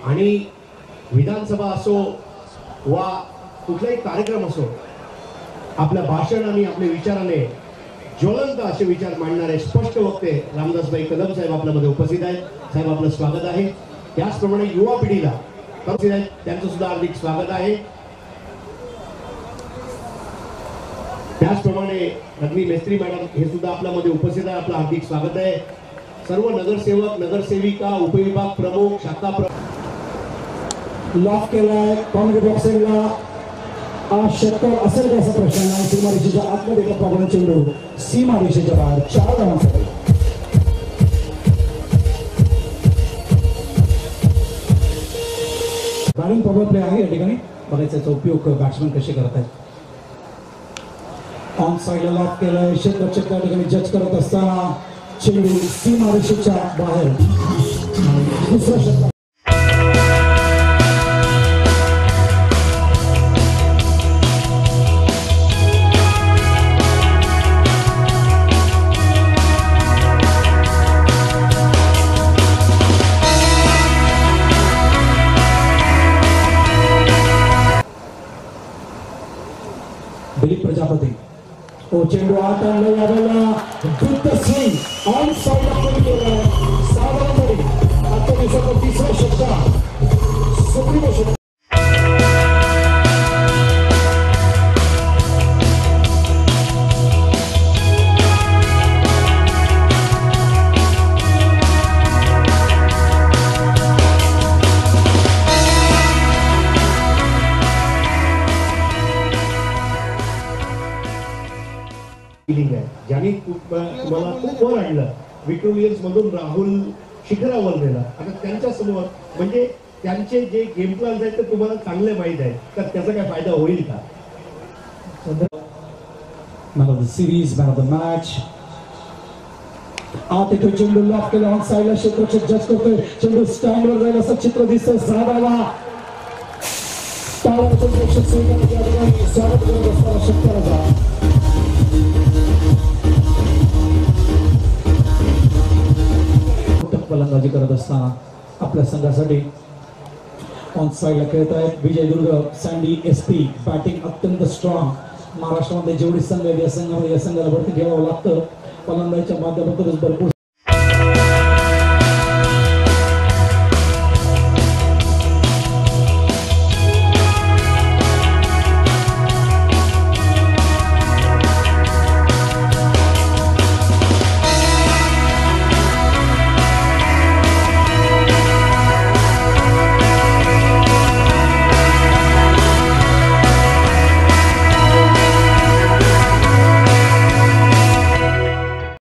आणि विधानसभा असो वा कुठलाही कार्यक्रम असो, आपल्या भाषण आणि आपल्या विचाराने ज्वलंत असे विचार मांडणारे स्पष्ट वक्ते रामदासभाई कदम साहेब आपल्यामध्ये उपस्थित आहेत. साहेब आपलं स्वागत आहे. त्याचप्रमाणे युवा पिढीला उपस्थित आहेत, त्यांचं सुद्धा हार्दिक स्वागत आहे. त्याचप्रमाणे रजनी मेस्त्री मॅडम हे सुद्धा आपल्यामध्ये उपस्थित आहे, आपलं हार्दिक स्वागत आहे. सर्व नगरसेवक, नगरसेविका, उपविभाग प्रमुख, शाखा प्रमुख लॉक केलाय. कॉमेडी बॉक्सिंगला षटकार असेल असा प्रश्न नाही. सीमारेषेच्या आतमध्ये गप्पा करून चेंडू सीमारेषेच्या बाहेर 4 धावांसाठी. बॅटिंग पॉवर प्ले आहे या ठिकाणी. बघायचा याचा उपयोग बॅट्समॅन कसे करत आहेत. ऑन साइडला लॉक केलाय. क्षेत्ररक्षक त्या ठिकाणी जज करत असताना चेंडू सीमारेषेच्या बाहेर. दुसरा षटकार दिलीप प्रजापती. चेंडू आत आणला यावेळेला द्रुत स्विंग ऑन साइडला पण केलं. साधारण आता दिवसाचा तिसरा षटकार सुप्रीम षटकार. ज्यांनी तुम्हाला खूप वर आणलं. विक्टोरियन्स मधून राहुल शिखरावर नेला. आता त्यांच्या समोर म्हणजे त्यांचे जे गेम प्लॅन्स आहेत ते तुम्हाला चांगले माहित आहेत, तर त्याचा काय फायदा होईल का? Man of the series, man of the match. आत येतो चेंडू लॉक केला. ऑन साइडला क्षेत्ररक्षक जज करतोय. चेंडू स्टँडवर जाईल असं चित्र दिसतंय. 6 धावा. प्रेक्षक स्वागत करत असताना षटकाराचा फलंदाजी करत असताना आपल्या संघासाठी ऑन साइडला खेळत आहेत विजय दुर्ग, सँडी SP. बॅटिंग अत्यंत स्ट्रॉंग. महाराष्ट्रामध्ये जेवढी संघ आहेत या संघाला भरती घ्यावं लागतं. फलंदाजीच्या माध्यमातूनच भरपूर